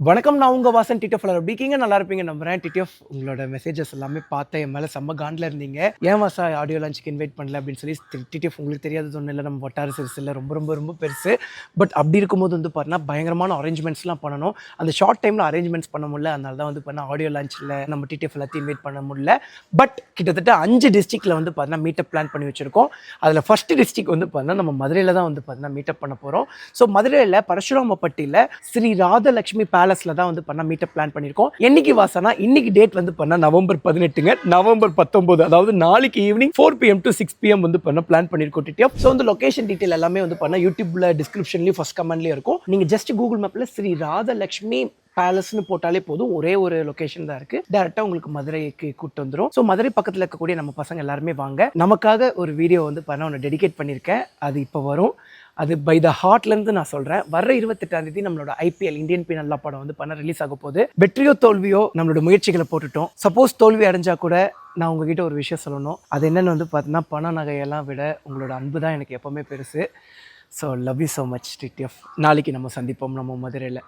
வணக்கம். நான் உங்க வாசன் டிடிஎஃப் எப்படி இருக்கீங்க? நல்லா இருப்பீங்க நம்புறேன். டிடிஎஃப் உங்களோட மெசேஜஸ் எல்லாமே பார்த்தேன். என் மேல செம்ம காண்டில் இருந்தீங்க. ஏன் வாசா ஆடியோ லான்ச்சுக்கு இன்வைட் பண்ணல அப்படின்னு சொல்லி டிடிஎஃப் உங்களுக்கு தெரியாதது ஒன்றும் இல்லை. நம்ம வட்டார சிறுசில் ரொம்ப ரொம்ப ரொம்ப பெருசு. பட் அப்படி இருக்கும்போது வந்து பார்த்தீங்கன்னா பயங்கரமான அரேஞ்ச்மெண்ட்ஸ்லாம் பண்ணணும். அந்த ஷார்ட் டைமில் அரேஞ்ச்மெண்ட்ஸ் பண்ண முடியல. அதனால தான் வந்து பார்த்தீங்கன்னா ஆடியோ லான்ச்சில் நம்ம டிடிஎஃப் எல்லாத்தையும் இன்வைட் பண்ண முடியல. பட் கிட்டத்தட்ட 5 டிஸ்ட்ரிக்டில் வந்து பார்த்தீங்கன்னா மீட்டப் பிளான் பண்ணி வச்சிருக்கோம். அதில் ஃபர்ஸ்ட் டிஸ்ட்ரிக்ட் வந்து பார்த்தீங்கன்னா நம்ம மதுரையில் தான் வந்து பார்த்தீங்கன்னா மீட்டப் பண்ண போகிறோம். ஸோ மதுரையில் பரசுராமப்பட்டியில் ஸ்ரீ ராதலட்சுமி பேலஸில் தான் வந்து பண்ண மீட்டப் பிளான் பண்ணியிருக்கோம். என்னைக்கு வாசனா இன்னைக்கு டேட் வந்து பண்ண நவம்பர் 18ங்க, நவம்பர் 19 அதாவது நாளைக்கு ஈவினிங் 4 PM to 6 PM வந்து பண்ண பிளான் பண்ணியிருக்கோம் டிடிஎஃப். ஸோ வந்து லொகேஷன் டீட்டெயில் எல்லாமே வந்து பண்ண யூடியூப்ல டிஸ்கிரிப்ஷன்லயும் ஃபர்ஸ்ட் கமெண்ட்லயும் இருக்கும். நீங்க ஜஸ்ட் கூகுள் மேப்ல ஸ்ரீ ராதலட்சுமி பேலஸ்னு போட்டாலே போதும். ஒரே ஒரு லொகேஷன் தான் இருக்கு. டைரக்டா உங்களுக்கு மதுரைக்கு கூட்டு வந்துரும். ஸோ மதுரை பக்கத்துல இருக்கக்கூடிய நம்ம பசங்க எல்லாருமே வாங்க. நமக்காக ஒரு வீடியோ வந்து பண்ண ஒன்று டெடிகேட் பண்ணியிருக்கேன். அது இப்போ வரும். அது பை த ஹார்ட்லேருந்து நான் சொல்கிறேன். வர 28ஆம் தேதி நம்மளோட IPL இந்தியன் பீனல் லா படம் வந்து பண்ண ரிலீஸ் ஆக போகுது. வெற்றியோ தோல்வியோ நம்மளோட முயற்சிகளை போட்டுட்டோம். சப்போஸ் தோல்வி அடைஞ்சா கூட நான் உங்ககிட்ட ஒரு விஷயம் சொல்லணும். அது என்னென்னு வந்து பார்த்தீங்கன்னா பண நகையெல்லாம் விட உங்களோட அன்பு தான் எனக்கு எப்போவுமே பெருசு. So love you so much TTF. நாளைக்கு நம்ம சந்திப்போம் நம்ம மதுரையில்.